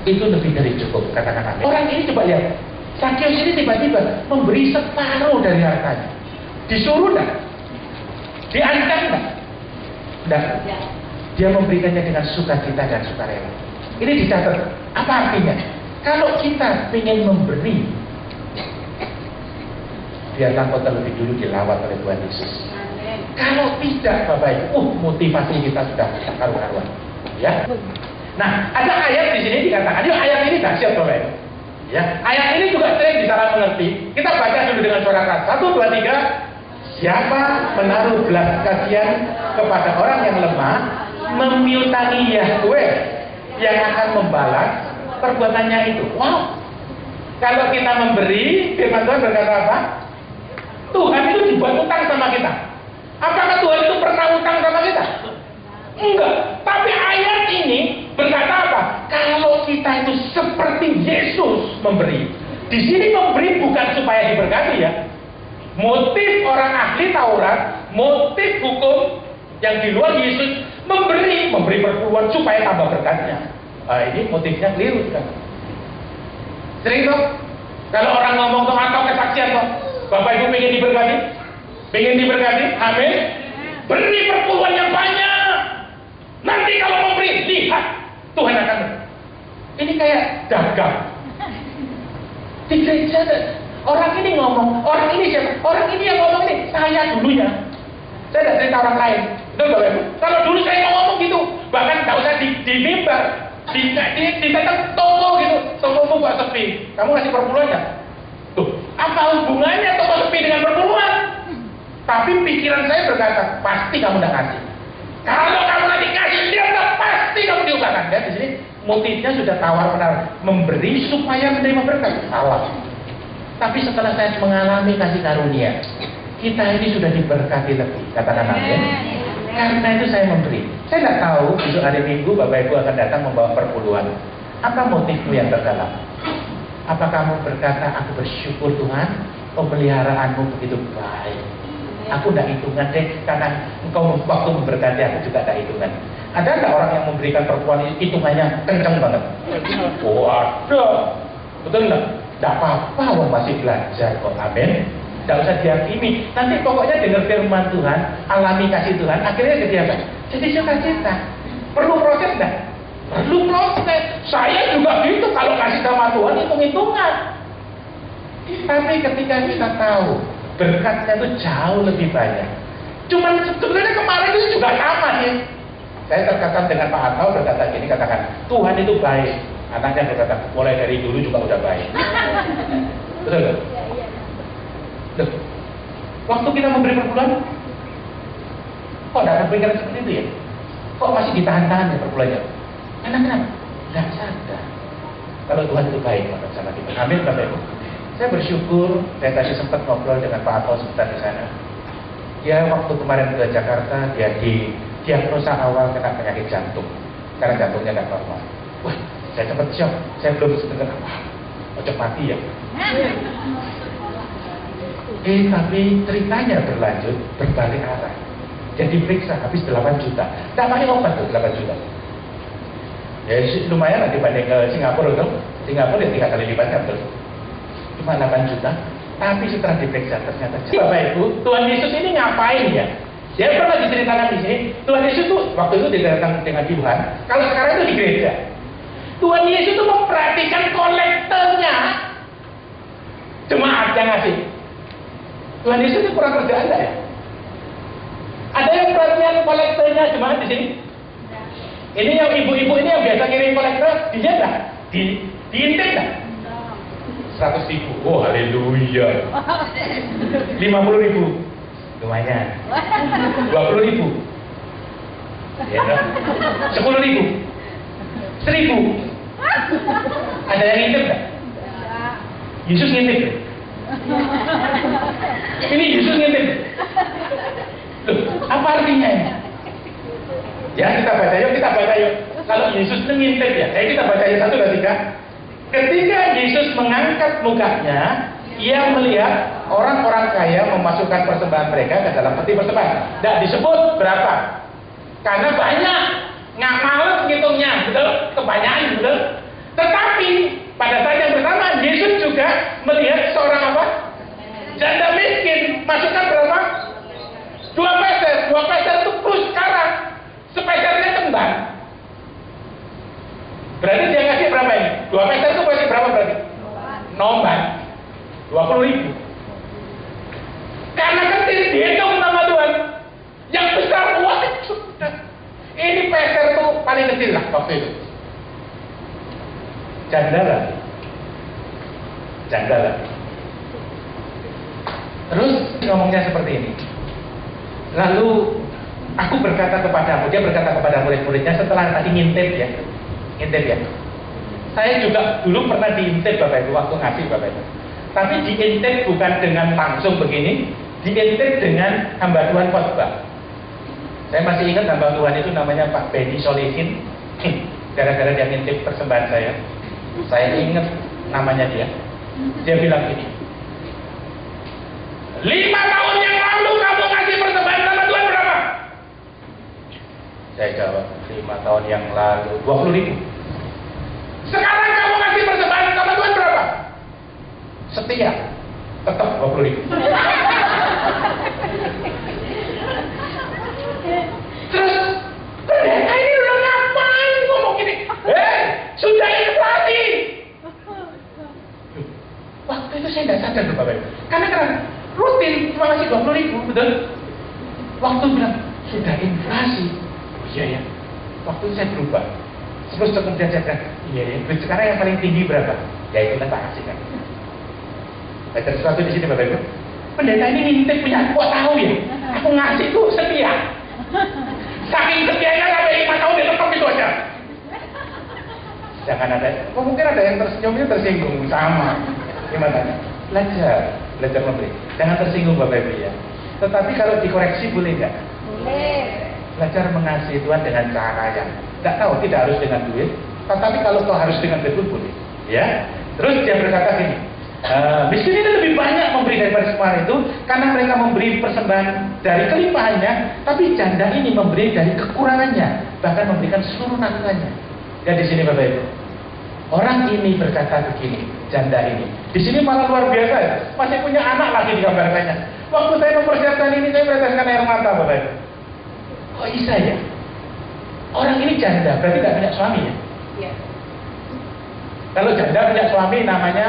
Itu lebih dari cukup, katakan amin. Orang ini coba lihat, Sakyus ini tiba-tiba memberi separuh dari hartanya. Disuruh enggak? Diancam enggak? Enggak. Dia memberikannya dengan sukacita dan sukarela. Ini dicatat. Apa artinya? Kalau kita ingin memberi, biarlah kau terlebih dulu dilawat oleh Tuhan Yesus. Kalau tidak, Bapak Ibu, motivasi kita sudah karu-karuan. Ya. Nah, ada ayat di sini dikatakan, ayat ini dahsyat Bapak Ibu. Ya, ayat ini juga sering disalah mengerti. Kita baca dulu dengan suara keras. 1, 2, 3. Siapa menaruh belas kasihan kepada orang yang lemah, memiutangi Yahweh yang akan membalas perbuatannya itu. Wow. Kalau kita memberi, firman Tuhan berkata apa? Tuhan itu dibuat utang sama kita. Apakah Tuhan itu pernah utang sama kita? Enggak. Tapi ayat ini Berkata apa? Kalau kita itu seperti Yesus memberi. Di sini memberi bukan supaya diberkati ya. Motif orang ahli Taurat, motif hukum yang di luar Yesus memberi perpuluhan supaya tambah berkatnya. Ini motifnya keliru kan? Sering toh? Kalau orang ngomong toh atau kesaksian toh, Bapak Ibu pengen diberkati? Pengen diberkati? Amin. Beri perpuluhan yang banyak. Nanti kalau memberi, lihat Tuhan akan. Ini kayak dagang. Di gereja orang ini ngomong, orang ini siapa? Orang ini yang ngomong ini saya dulunya. Saya tidak cerita orang lain. Betul Bapak Ibu? Kalau dulu saya mau ngomong gitu, bahkan tidak usah di mimbar, di toko gitu, tokomu kok sepi. Kamu ngasih perpuluhan nggak? Tuh, apa hubungannya toko sepi dengan perpuluhan? Tapi pikiran saya berkata, pasti kamu tidak ngasih. Kalau kamu nanti kasih dia, pasti kamu diubahkan. Ya, di sini motifnya sudah tawar-menawar, memberi supaya menerima berkat. Salah. Tapi setelah saya mengalami kasih karunia, kita ini sudah diberkati lebih. Katakan amin. Karena itu saya memberi. Saya tidak tahu besok hari Minggu Bapak Ibu akan datang membawa perpuluhan. Apa motifmu yang terdalam? Apa kamu berkata, aku bersyukur Tuhan, pemeliharaanmu begitu baik. Aku tidak hitungan deh, karena engkau waktu memberkati aku juga tidak hitungan. Ada nggak orang yang memberikan perpuluhan hitungannya kenceng banget? Oh ada. Betul nggak? Tidak apa-apa, orang masih belajar kok. Amin. Tidak usah dihakimi. Nanti pokoknya dengar firman Tuhan, alami kasih Tuhan, akhirnya jadi apa? Jadi sukacita. Perlu proses nggak? Perlu proses. Saya juga gitu kalau kasih sama Tuhan hitung-hitungan. Tapi ketika kita tahu berkatnya itu jauh lebih banyak. Cuman sebenarnya kemarin itu juga sama sih. Saya terkatakan dengan Pak Atau berkata gini, katakan Tuhan itu baik. Anaknya berkata, mulai dari dulu juga udah baik. Betul nggak? Loh, waktu kita memberi perpuluhan, kok tidak berpikiran seperti itu ya? Kok masih ditahan-tahan ya perpuluhannya? Kenapa? Tidak sadar. Kalau Tuhan itu baik sama kita. Amin Bapak Ibu. Saya bersyukur, saya tadi sempat ngobrol dengan Pak Atau sebentar di sana. Dia waktu kemarin ke Jakarta, dia diagnosa awal kena penyakit jantung. Karena jantungnya nggak normal. Wah, saya sempat shock. Saya belum sedengar apa. Ojo mati ya. Tapi ceritanya berlanjut, berbalik arah. Jadi periksa habis 8 juta. Tak pakai obat tuh 8 juta. Ya lumayan lah dibanding ke Singapura tuh. Singapura ya 3 kali lipatnya tuh. Cuma 8 juta. Tapi setelah diperiksa ternyata Bapak Ibu, Tuhan Yesus ini ngapain ya? Dia pernah diceritakan di sini. Tuhan Yesus tuh waktu itu didatang dengan Tuhan. Kalau sekarang itu di gereja. Tuhan Yesus tuh memperhatikan kolektornya. Jemaat yang ngasih. Tuhan Yesus itu kurang kerjaan enggak ya? Ada yang perhatian kolektornya jemaat di sini? Ini yang ibu-ibu ini yang biasa kirim kolektor, dia enggak? Diintip enggak? 100 ribu, oh haleluya. 50 ribu, lumayan. 20 ribu, ya, 10 ribu, 1000. Ada yang ngintip nggak? Yesus ngintip. Ini Yesus ngintip. Loh, apa artinya ini? Ya kita baca yuk. Kalau Yesus ngintip ya, kita baca yuk 1, 2, 3. Ketika Yesus mengangkat mukanya, ia melihat orang-orang kaya memasukkan persembahan mereka ke dalam peti persembahan. Tidak disebut berapa, karena banyak, nggak males ngitungnya, betul? Kebanyakan, betul? Tetapi pada saat yang bersamaan, Yesus juga melihat seorang apa? Janda miskin, masukkan berapa? 2 peser. 2 peser itu plus sekarang, sepesernya kembang. Berarti dia ngasih berapa ini? 2 peser itu berarti berapa berarti? Nomban 20 ribu. Karena kecil dihitung sama Tuhan. Yang besar, wah ini peser itu paling kecil lah waktu itu. Janda lah. Terus ngomongnya seperti ini. Lalu aku berkata kepadamu, dia berkata kepada murid-muridnya setelah tadi ngintip ya. Saya juga dulu pernah diintip Bapak Ibu waktu ngasih Bapak Ibu. Tapi diintip bukan dengan langsung begini, diintip dengan hamba Tuhan khotbah. Saya masih ingat hamba Tuhan itu namanya Pak Benny Solihin. gara-gara dia ngintip persembahan saya ingat namanya dia bilang gini, 5 tahun yang lalu kamu ngasih persembahan sama Tuhan berapa? Saya jawab, 5 tahun yang lalu 20.000. Sekarang kamu ngasih persembahan sama Tuhan berapa? Setia, tetap 20.000. Terus pendeta ini udah ngapain ngomong gini? Sudah inflasi. Waktu itu saya nggak sadar Bapak Ibu. Karena rutin cuma ngasih 20.000, betul? Waktu bilang sudah inflasi. Oh iya ya. Waktu itu saya berubah. Terus kemudian saya bilang, iya ya. Sekarang yang paling tinggi berapa? Ya itu kan tak kasihkan. Ada sesuatu di sini Bapak Ibu. Pendeta ini ngintip punya, kok tahu ya? Aku ngasih tuh setia. Saking setianya sampai 5 tahun dia tetap itu aja. Jangan ada, mungkin ada yang tersenyumnya tersinggung sama. Gimana? Belajar memberi. Jangan tersinggung Bapak Ibu ya. Tetapi kalau dikoreksi boleh nggak? Boleh. Belajar mengasihi Tuhan dengan cara yang nggak tahu, tidak harus dengan duit. Tetapi kalau toh harus dengan duit pun boleh. Ya. Terus dia berkata gini, miskin ini lebih banyak memberi daripada semua itu karena mereka memberi persembahan dari kelimpahannya, tapi janda ini memberi dari kekurangannya, bahkan memberikan seluruh nafkahnya. Ya di sini Bapak Ibu, orang ini berkata begini, janda ini, di sini malah luar biasa ya, masih punya anak lagi digambarkannya. Waktu saya mempersiapkan ini, saya mereteskan air mata Bapak Ibu. Kok bisa ya? Orang ini janda, berarti tidak punya suami ya? Iya. Kalau janda punya suami namanya,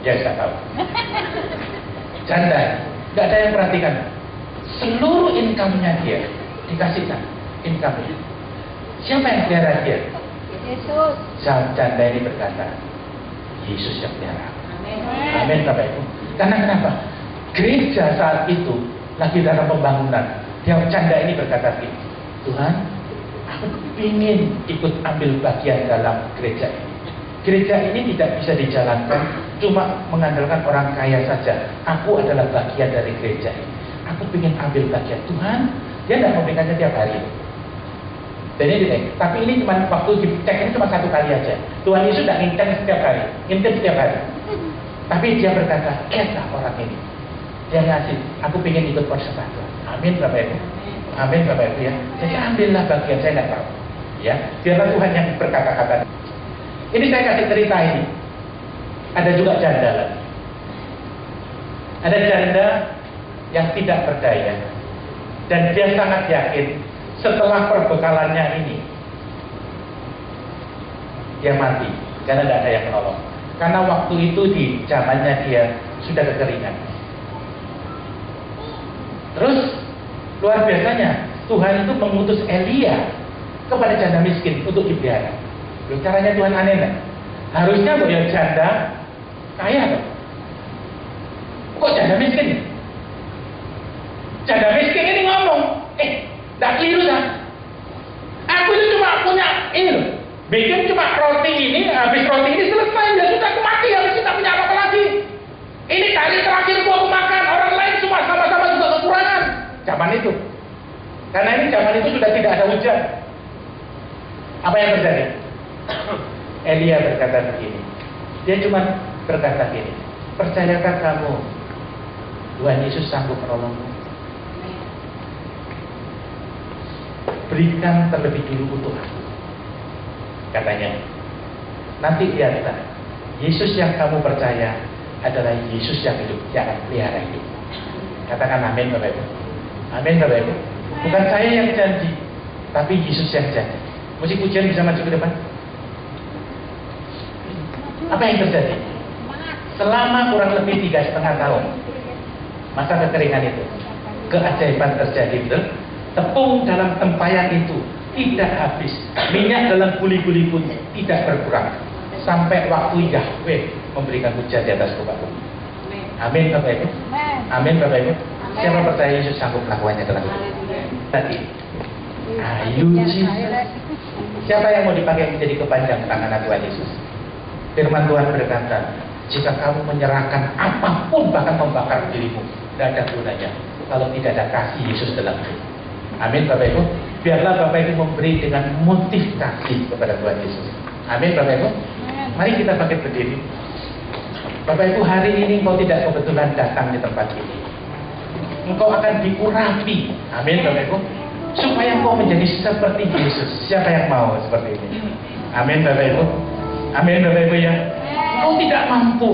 ya saya tahu. Janda, nggak ada yang perhatikan. Seluruh income-nya dia dikasihkan, income-nya. Siapa yang pelihara dia? Yesus. Janda ini berkata, Yesus yang pelihara. Amin Bapak Ibu. Karena kenapa? Gereja saat itu lagi dalam pembangunan. Yang janda ini berkata gini, Tuhan, aku ingin ikut ambil bagian dalam gereja ini. Gereja ini tidak bisa dijalankan cuma mengandalkan orang kaya saja. Aku adalah bagian dari gereja ini. Aku ingin ambil bagian. Tuhan, dia tidak memberikannya tiap hari. Dan ini, tapi ini cuma waktu dicek ini cuma 1 kali aja. Tuhan Yesus tidak ngintip setiap hari, ngintip setiap hari. Tapi dia berkata, lihatlah orang ini. Dia ngasih, aku ingin ikut persembah Tuhan. Amin Bapak Ibu. Amin Bapak Ibu ya. Jadi ambillah bagian, saya tidak tahu. Ya, biarlah Tuhan yang berkata-kata. Ini saya kasih cerita ini. Ada juga janda lagi. Ada janda yang tidak berdaya. Dan dia sangat yakin setelah perbekalannya ini dia mati karena tidak ada yang menolong. Karena waktu itu di zamannya dia sudah kekeringan. Terus luar biasanya Tuhan itu mengutus Elia kepada janda miskin untuk dipelihara. Loh, caranya Tuhan aneh kan? Harusnya kok ya janda kaya kan? Kok janda miskin? Janda miskin ini ngomong, tidak keliru kan? Aku itu cuma punya ini loh, bikin cuma roti ini, habis roti ini selesai, ya sudah aku mati, habis tidak punya apa-apa lagi. Ini kali terakhir aku makan, orang lain cuma sama-sama juga kekurangan. Zaman itu, karena ini zaman itu sudah tidak ada hujan. Apa yang terjadi? Elia berkata begini, dia cuma berkata gini, percayakah kamu Tuhan Yesus sanggup menolongmu? Berikan terlebih dulu untuk aku, katanya. Nanti lihatlah, Yesus yang kamu percaya adalah Yesus yang hidup, yang akan pelihara hidup. Katakan amin Bapak Ibu. Amin Bapak Ibu. Bukan saya yang janji, tapi Yesus yang janji. Musik pujian bisa maju ke depan. Apa yang terjadi? Selama kurang lebih 3,5 tahun masa kekeringan itu, keajaiban terjadi, betul? Tepung dalam tempayan itu tidak habis, minyak dalam guli-guli pun tidak berkurang sampai waktu Yahweh memberikan hujan di atas muka bumi. Amin Bapak Ibu. Amin Bapak Ibu. Siapa percaya Yesus sanggup melakukannya dalam hidup? Tadi, ayo Jesus. Siapa yang mau dipakai menjadi kepanjang tangan Tuhan Yesus? Firman Tuhan berkata, jika kamu menyerahkan apapun bahkan membakar dirimu, tidak ada gunanya kalau tidak ada kasih Yesus dalam hidup. Amin Bapak Ibu. Biarlah Bapak Ibu memberi dengan motif kasih kepada Tuhan Yesus. Amin Bapak Ibu. Mari kita pakai berdiri. Bapak Ibu, hari ini engkau tidak kebetulan datang di tempat ini. Engkau akan diurapi. Amin Bapak Ibu. Supaya engkau menjadi seperti Yesus. Siapa yang mau seperti ini? Amin Bapak Ibu. Amin Bapak Ibu ya. Engkau tidak mampu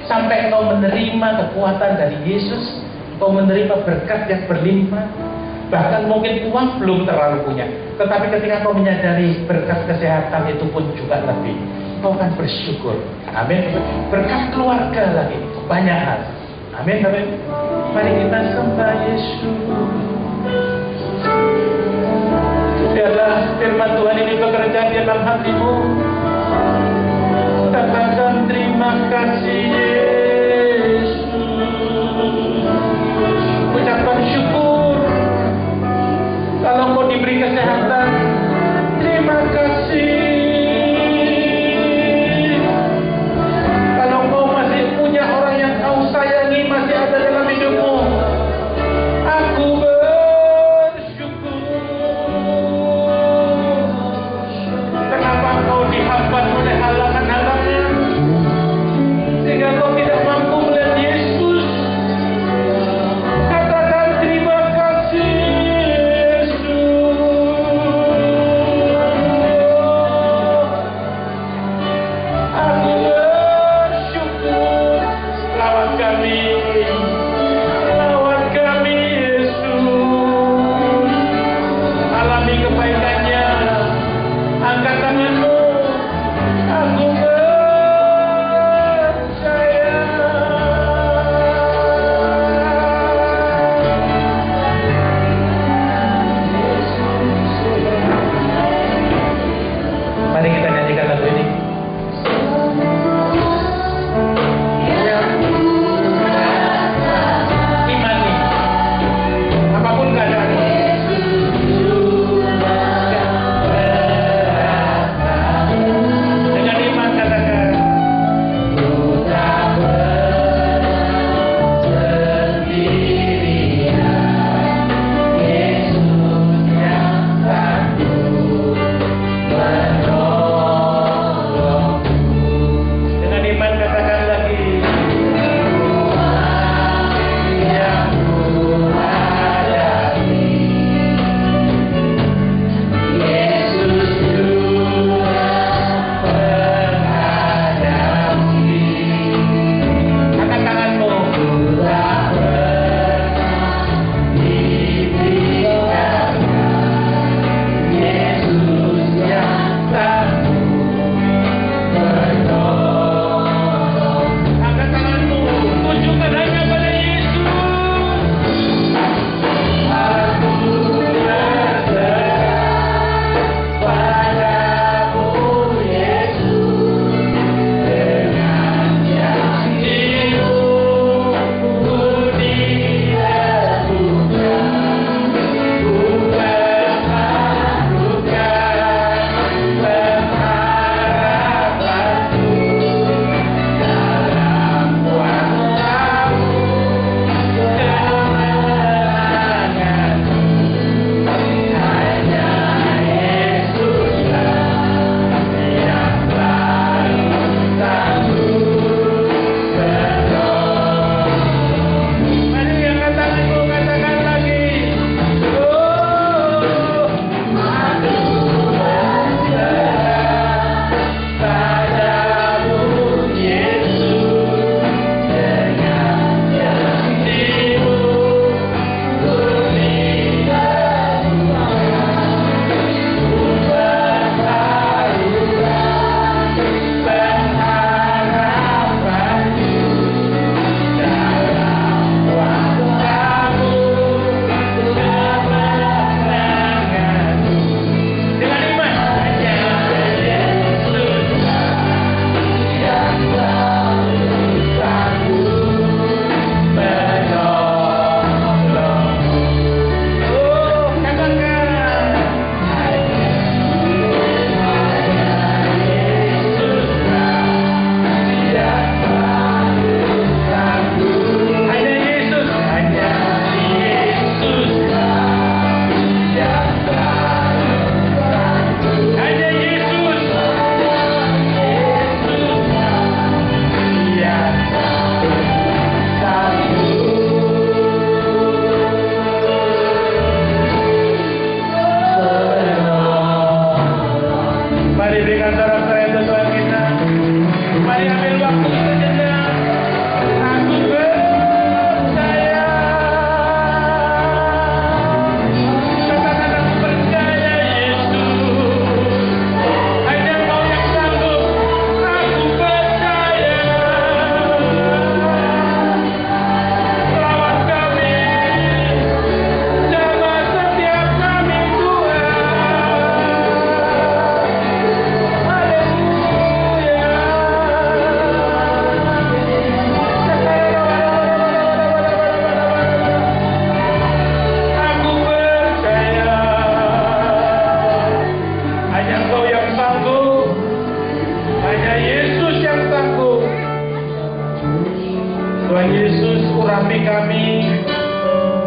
sampai engkau menerima kekuatan dari Yesus. Engkau menerima berkat yang berlimpah. Bahkan mungkin uang belum terlalu punya, tetapi ketika kau menyadari berkat kesehatan itu pun juga lebih, kau akan bersyukur. Amin. Berkat keluarga lagi, banyak hal. Amin. Amin. Mari kita sembah Yesus. Biarlah firman Tuhan ini bekerja di dalam hatimu. Katakan terima kasih Yesus. Ucapkan syukur. Kalau kau diberi kesehatan, terima kasih. Kalau kau masih punya orang yang kau sayangi masih ada dalam hidupmu, aku bersyukur. Kenapa kau dihambat oleh halangan-halangan sehingga kau tidak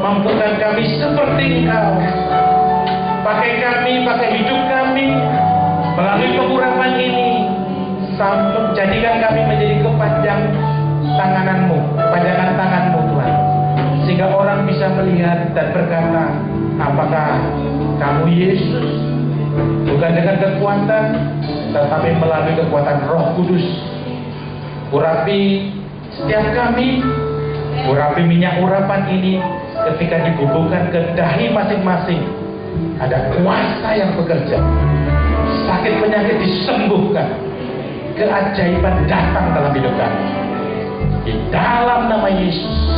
Mampukan kami seperti Engkau. Pakai kami, pakai hidup kami, melalui pengurapan ini, jadikan kami menjadi kepanjangan tanganmu Tuhan. Sehingga orang bisa melihat dan berkata, apakah kamu Yesus? Bukan dengan kekuatan, tetapi melalui kekuatan Roh Kudus. Urapi setiap kami, urapi minyak urapan ini ketika dibubuhkan ke dahi masing-masing. Ada kuasa yang bekerja. Sakit penyakit disembuhkan. Keajaiban datang dalam hidup kami. Di dalam nama Yesus.